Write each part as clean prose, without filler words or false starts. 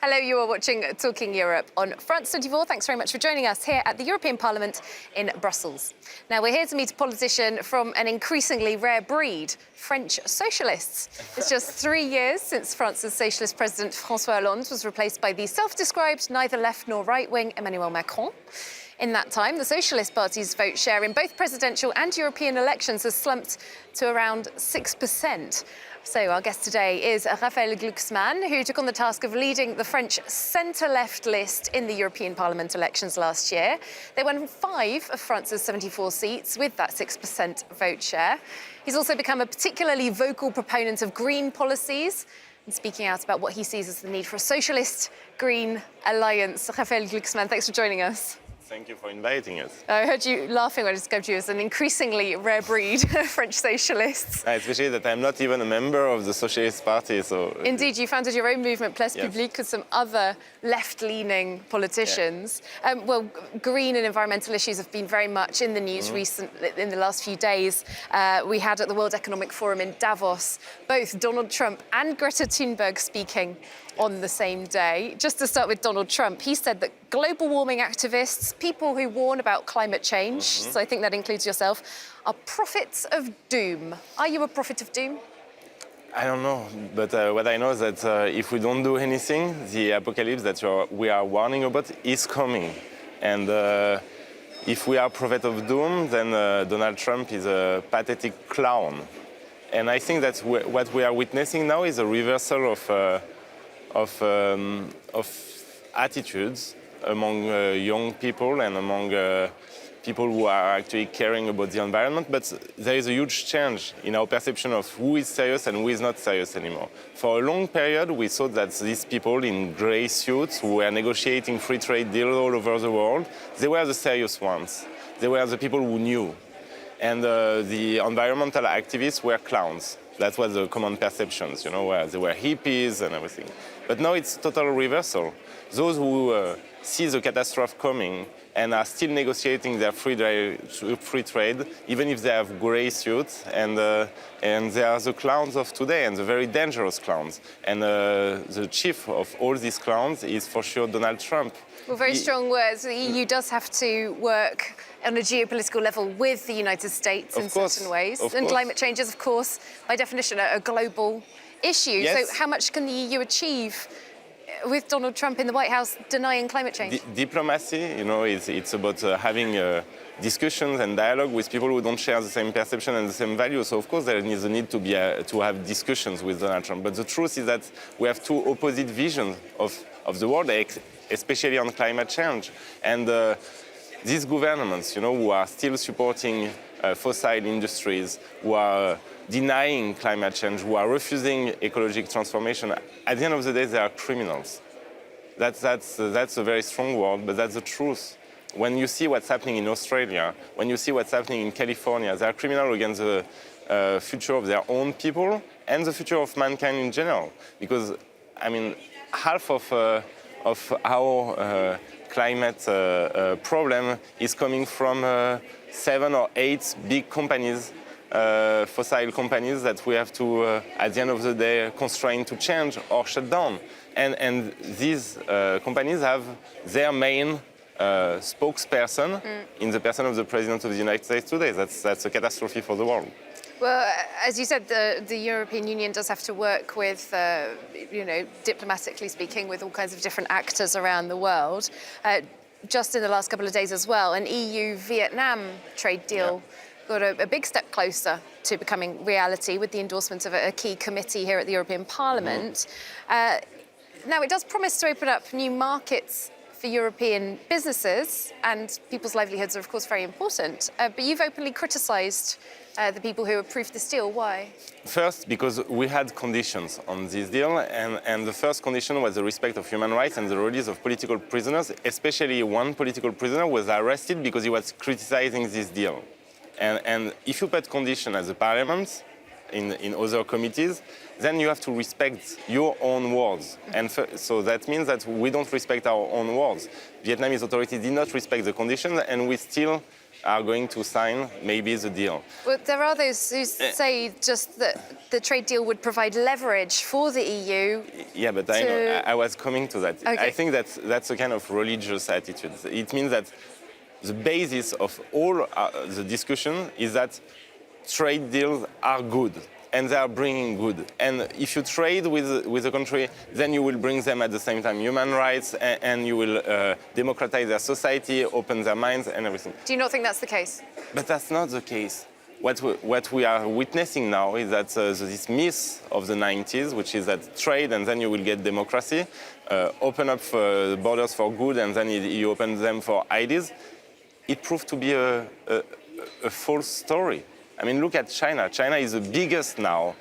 Hello, you are watching Talking Europe on France 24. Thanks very much for joining us here at the European Parliament in Brussels. Now, we're here to meet a politician from an increasingly rare breed, French socialists. It's just 3 years since France's socialist president François Hollande was replaced by the self-described neither left nor right-wing Emmanuel Macron. In that time, the Socialist Party's vote share in both presidential and European elections has slumped to around 6%. So our guest today is Raphaël Glucksmann, who took on the task of leading the French centre-left list in the European Parliament elections last year. They won 5 of France's 74 seats with that 6% vote share. He's also become a particularly vocal proponent of green policies and speaking out about what he sees as the need for a socialist-green alliance. Raphaël Glucksmann, thanks for joining us. Thank you for inviting us. I heard you laughing when I described you as an increasingly rare breed of French socialists. Especially that I'm not even a member of the Socialist Party, so... Indeed, you founded your own movement, Yes. Publique, with some other left-leaning politicians. Well, green and environmental issues have been very much in the news recently, in the last few days. We had at the World Economic Forum in Davos, both Donald Trump and Greta Thunberg speaking on the same day. Just to start with Donald Trump, he said that global warming activists, people who warn about climate change, so I think that includes yourself, are prophets of doom. Are you a prophet of doom? I don't know, but what I know is that if we don't do anything, the apocalypse that we are warning about is coming. And if we are prophet of doom, then Donald Trump is a pathetic clown. And I think that what we are witnessing now is a reversal of attitudes among young people and among people who are actually caring about the environment. But there is a huge change in our perception of who is serious and who is not serious anymore. For a long period, we thought that these people in grey suits who were negotiating free trade deals all over the world, they were the serious ones. They were the people who knew. And the environmental activists were clowns. That was the common perceptions, you know, where they were hippies and everything. But now it's total reversal. Those who see the catastrophe coming and are still negotiating their free trade, even if they have grey suits, and they are the clowns of today, and the very dangerous clowns. And the chief of all these clowns is for sure Donald Trump. Well, very strong words. The EU does have to work on a geopolitical level with the United States in certain ways. And climate change is, of course, by definition, a global issue. Yes. So how much can the EU achieve with Donald Trump in the White House denying climate change? Diplomacy, you know, it's about having discussions and dialogue with people who don't share the same perception and the same values. So, of course, there is a need to have discussions with Donald Trump. But the truth is that we have two opposite visions of the world, especially on climate change. And these governments, you know, who are still supporting fossil industries, who are denying climate change, who are refusing ecological transformation, at the end of the day, they are criminals. That's a very strong word, but that's the truth. When you see what's happening in Australia, when you see what's happening in California, they are criminals against the future of their own people and the future of mankind in general. Because, I mean, half of our climate problem is coming from 7 or 8 big companies, fossil companies that we have to, at the end of the day, constrain to change or shut down. And these companies have their main spokesperson in the person of the President of the United States today. That's a catastrophe for the world. Well, as you said, the European Union does have to work with, you know, diplomatically speaking, with all kinds of different actors around the world. Just in the last couple of days as well, an EU-Vietnam trade deal got a big step closer to becoming reality with the endorsement of a key committee here at the European Parliament. Now, it does promise to open up new markets for European businesses, and people's livelihoods are, of course, very important. But you've openly criticised the people who approved this deal. Why? First, because we had conditions on this deal, and the first condition was the respect of human rights and the release of political prisoners, especially one political prisoner was arrested because he was criticizing this deal. And if you put conditions as a parliament, in other committees, then you have to respect your own words. And so that means that we don't respect our own words. Vietnamese authorities did not respect the conditions, and we still are going to sign maybe the deal. Well, there are those who say just that the trade deal would provide leverage for the EU. Yeah, but I know, I was coming to that. Okay. I think that's a kind of religious attitude. It means that the basis of all the discussion is that trade deals are good and they are bringing good. And if you trade with a country, then you will bring them at the same time human rights and you will democratize their society, open their minds and everything. Do you not think that's the case? But that's not the case. What we are witnessing now is that this myth of the 90s, which is that trade and then you will get democracy, open up the borders for good and then you open them for ideas, it proved to be a false story. I mean, look at China. China is the biggest now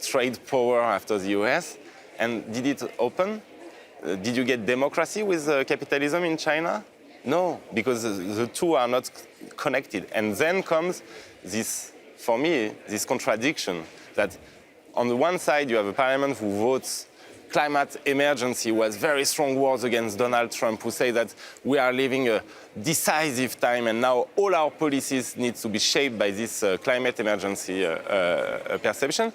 trade power after the US. And did it open? Did you get democracy with capitalism in China? No, because the two are not connected. And then comes this, for me, this contradiction that on the one side you have a parliament who votes climate emergency, was very strong words against Donald Trump, who say that we are living a decisive time and now all our policies need to be shaped by this climate emergency perception.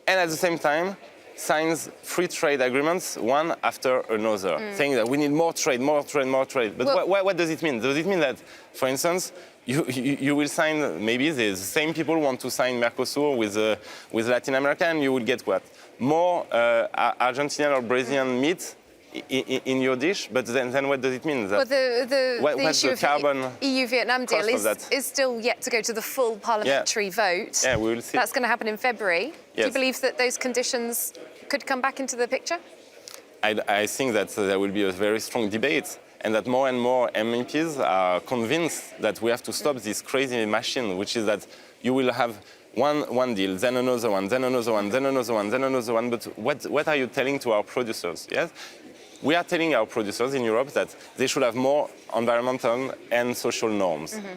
And at the same time, signs free trade agreements one after another, saying that we need more trade, more trade, more trade. But what does it mean? Does it mean that, for instance, you will sign, maybe the same people want to sign Mercosur with Latin America, and you will get what? More Argentinian or Brazilian meat in your dish, but then what does it mean? Well, the issue the carbon of the EU-Vietnam deal is still yet to go to the full parliamentary vote. Yeah, we will see. That's going to happen in February. Yes. Do you believe that those conditions could come back into the picture? I think that there will be a very strong debate and that more and more MEPs are convinced that we have to stop this crazy machine, which is that you will have one deal, then another one, then another one, then another one, then another one. But what are you telling to our producers? Yes? We are telling our producers in Europe that they should have more environmental and social norms. Mm-hmm.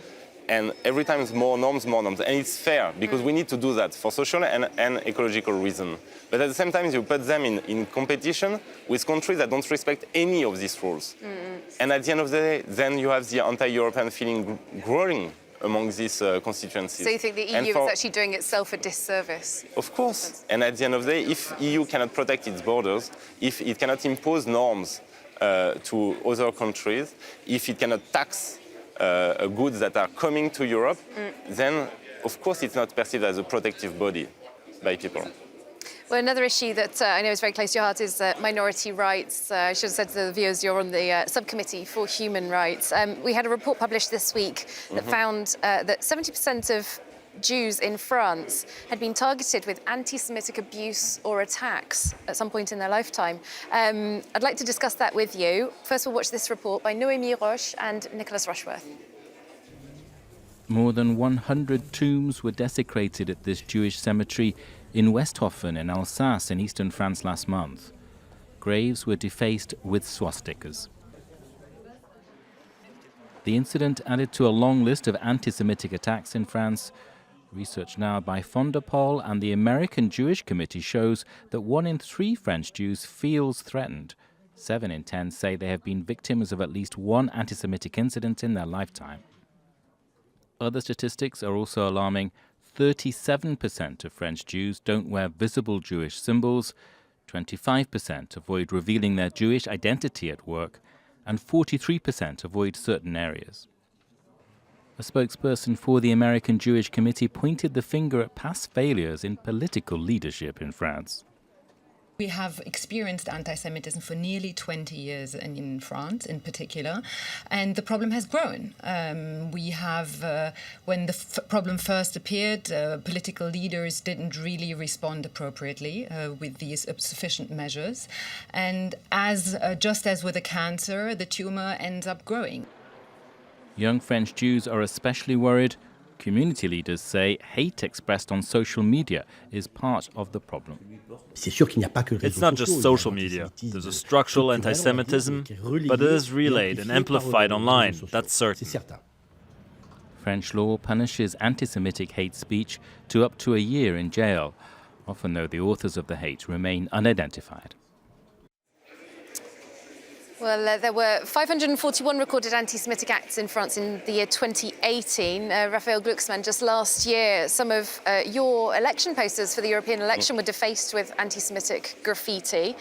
And every time it's more norms. And it's fair, because we need to do that for social and ecological reasons. But at the same time, you put them in competition with countries that don't respect any of these rules. Mm-hmm. And at the end of the day, then you have the anti-European feeling growing among these constituencies. So you think the EU is actually doing itself a disservice? Of course. And at the end of the day, if EU cannot protect its borders, if it cannot impose norms to other countries, if it cannot tax goods that are coming to Europe, then of course it's not perceived as a protective body by people. Well, another issue that I know is very close to your heart is minority rights. I should have said to the viewers, you're on the Subcommittee for Human Rights. We had a report published this week that found that 70% of Jews in France had been targeted with anti-Semitic abuse or attacks at some point in their lifetime. I'd like to discuss that with you. First, we'll watch this report by Noémie Roche and Nicholas Rushworth. More than 100 tombs were desecrated at this Jewish cemetery in Westhoffen in Alsace in eastern France last month. Graves were defaced with swastikas. The incident added to a long list of anti-Semitic attacks in France. Research now by Fondapol and the American Jewish Committee shows that 1 in 3 French Jews feels threatened. 7 in 10 say they have been victims of at least one anti-Semitic incident in their lifetime. Other statistics are also alarming. 37% of French Jews don't wear visible Jewish symbols, 25% avoid revealing their Jewish identity at work, and 43% avoid certain areas. A spokesperson for the American Jewish Committee pointed the finger at past failures in political leadership in France. We have experienced anti-Semitism for nearly 20 years in France in particular, and the problem has grown. We have, when the problem first appeared, political leaders didn't really respond appropriately with these sufficient measures. And just as with a cancer, the tumor ends up growing. Young French Jews are especially worried. Community leaders say hate expressed on social media is part of the problem. It's not just social media. There's a structural anti-Semitism, but it is relayed and amplified online, that's certain. French law punishes anti-Semitic hate speech to up to a year in jail, often though the authors of the hate remain unidentified. Well, there were 541 recorded anti-Semitic acts in France in the year 2018. Raphaël Glucksmann, just last year, some of your election posters for the European election were defaced with anti-Semitic graffiti.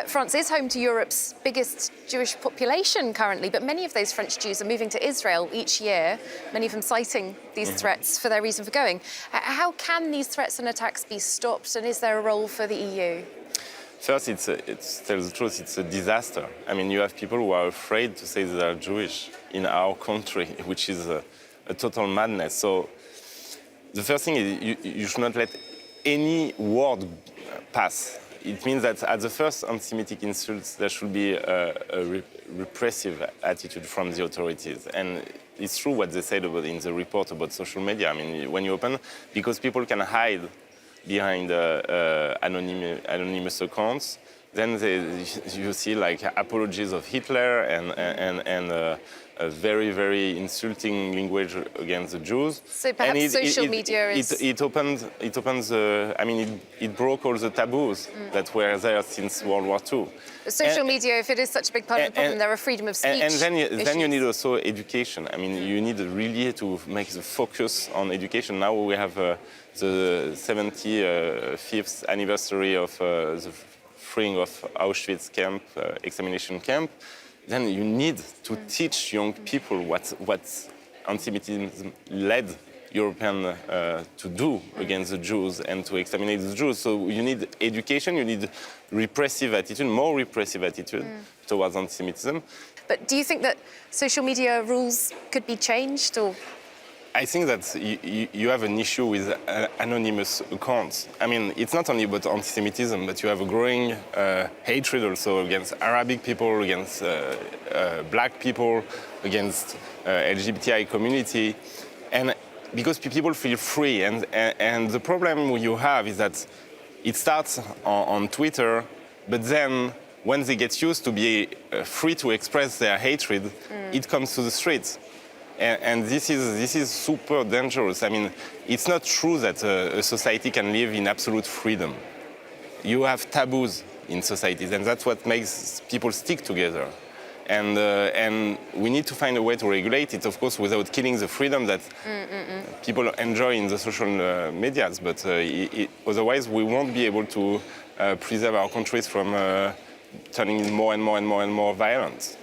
France is home to Europe's biggest Jewish population currently, but many of those French Jews are moving to Israel each year, many of them citing these threats for their reason for going. How can these threats and attacks be stopped, and is there a role for the EU? First, tell the truth, it's a disaster. I mean, you have people who are afraid to say they are Jewish in our country, which is a total madness. So the first thing is you should not let any word pass. It means that at the first anti-Semitic insults, there should be a repressive attitude from the authorities. And it's true what they said in the report about social media. I mean, when you open, because people can hide behind anonymous accounts, then you see like apologies of Hitler and a very, very insulting language against the Jews. So perhaps social media is... It broke all the taboos that were there since World War II. Social media, if it is such a big part of the problem, there are freedom of speech And then you need also education. I mean, you need really to make the focus on education. Now we have the 75th anniversary of the freeing of Auschwitz camp, examination camp. Then you need to teach young people what anti-Semitism led Europeans to do against the Jews and to exterminate the Jews. So you need education, you need repressive attitude, more repressive attitude towards anti-Semitism. But do you think that social media rules could be changed, or? I think that you have an issue with anonymous accounts. I mean, it's not only about anti-Semitism, but you have a growing hatred also against Arabic people, against black people, against LGBTI community. And because people feel free, and the problem you have is that it starts on Twitter, but then when they get used to be free to express their hatred, it comes to the streets. And this is super dangerous. I mean, it's not true that a society can live in absolute freedom. You have taboos in societies, and that's what makes people stick together. And we need to find a way to regulate it, of course, without killing the freedom that people enjoy in the social medias. But otherwise, we won't be able to preserve our countries from turning more and more violent.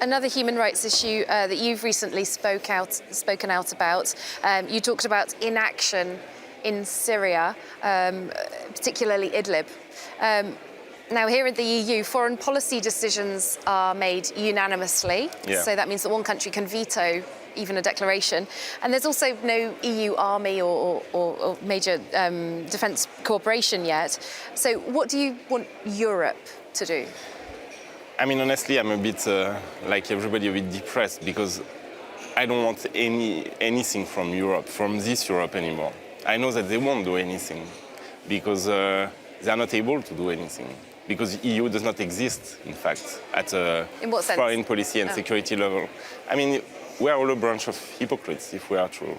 Another human rights issue that you've recently spoken out about, you talked about inaction in Syria, particularly Idlib. Now, here in the EU, foreign policy decisions are made unanimously. Yeah. So that means that one country can veto even a declaration. And there's also no EU army or major defence cooperation yet. So what do you want Europe to do? I mean, honestly, I'm a bit, like everybody, a bit depressed because I don't want anything from Europe, from this Europe anymore. I know that they won't do anything because they are not able to do anything. Because EU does not exist, in fact, at a foreign policy and security level. I mean, we are all a bunch of hypocrites, if we are true.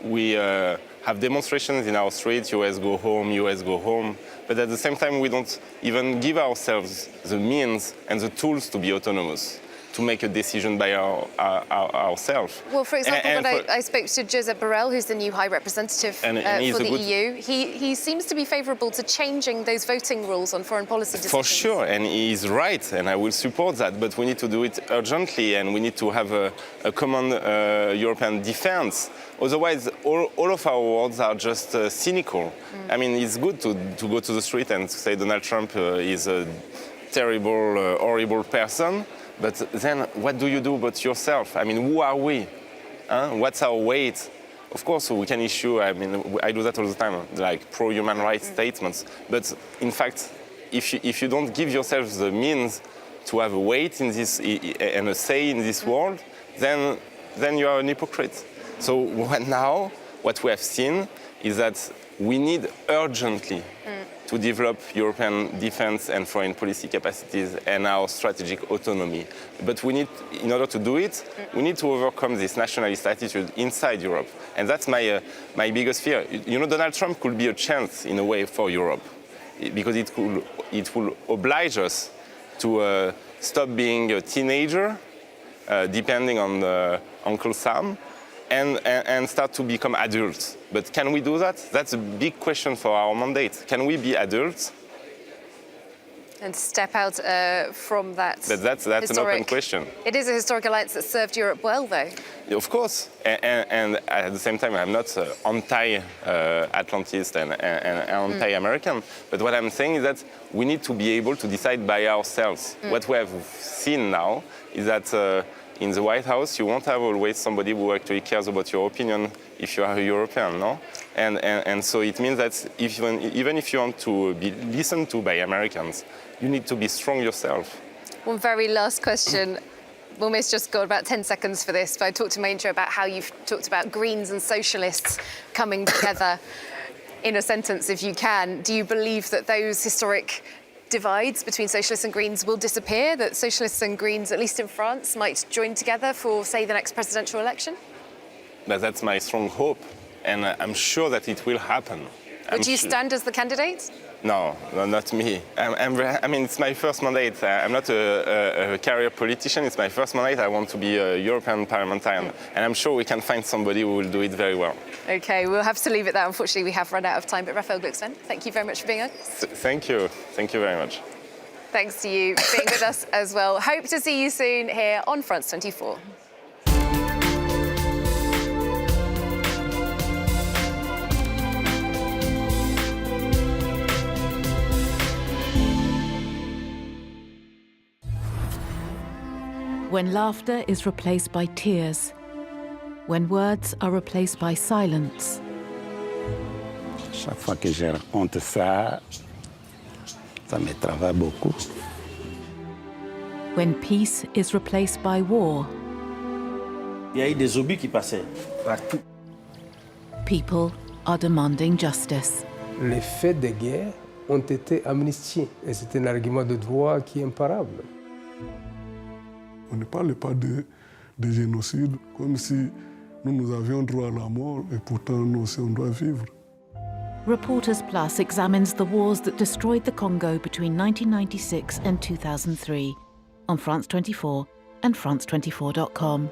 We have demonstrations in our streets, US go home, but at the same time, we don't even give ourselves the means and the tools to be autonomous, to make a decision by ourselves. Well, for example, when I spoke to Josep Borrell, who's the new High Representative for the EU, he seems to be favourable to changing those voting rules on foreign policy decisions. For sure, and he is right, and I will support that, but we need to do it urgently, and we need to have a common European defence. Otherwise, all of our words are just cynical. I mean, it's good to go to the street and say Donald Trump is a terrible, horrible person, but then what do you do about yourself? I mean, who are we? What's our weight? Of course, we can issue, I mean, I do that all the time, like pro-human rights statements. But in fact, if you don't give yourself the means to have a weight in this and a say in this world, then you are an hypocrite. So now, what we have seen is that we need urgently to develop European defense and foreign policy capacities and our strategic autonomy. But we need, in order to do it, we need to overcome this nationalist attitude inside Europe. And that's my biggest fear. You know, Donald Trump could be a chance, in a way, for Europe, because it will oblige us to stop being a teenager, depending on Uncle Sam, and start to become adults. But can we do that? That's a big question for our mandate. Can we be adults? And step out from that. But that's an open question. It is a historic alliance that served Europe well, though. Of course, and at the same time, I'm not anti-Atlantist and anti-American. But what I'm saying is that we need to be able to decide by ourselves. What we have seen now is that in the White House, you won't have always somebody who actually cares about your opinion if you are a European, no? And so it means that even if you want to be listened to by Americans, you need to be strong yourself. One very last question. We'll almost just got about 10 seconds for this, but I talked in my intro about how you've talked about Greens and Socialists coming together. In a sentence, if you can, do you believe that those historic divides between Socialists and Greens will disappear, that Socialists and Greens, at least in France, might join together for, say, the next presidential election? But that's my strong hope, and I'm sure that it will happen. Would you stand as the candidate? No, not me. I mean, it's my first mandate. I'm not a career politician. It's my first mandate. I want to be a European parliamentarian. And I'm sure we can find somebody who will do it very well. OK, we'll have to leave it there. Unfortunately, we have run out of time. But Raphaël Glucksmann, thank you very much for being on. Thank you. Thank you very much. Thanks to you for being with us as well. Hope to see you soon here on France 24. When laughter is replaced by tears, when words are replaced by silence. Chaque fois que je raconte ça, ça me travaille beaucoup. When peace is replaced by war. Il y a eu des obus qui passaient partout. People are demanding justice. Les faits de guerre ont été amnistiés et c'est un argument de droit qui est imparable. On ne parle pas de génocide comme si nous avions droit à la mort et pourtant nous aussi on doit vivre. Reporters Plus examines the wars that destroyed the Congo between 1996 and 2003 on France 24 and France24.com.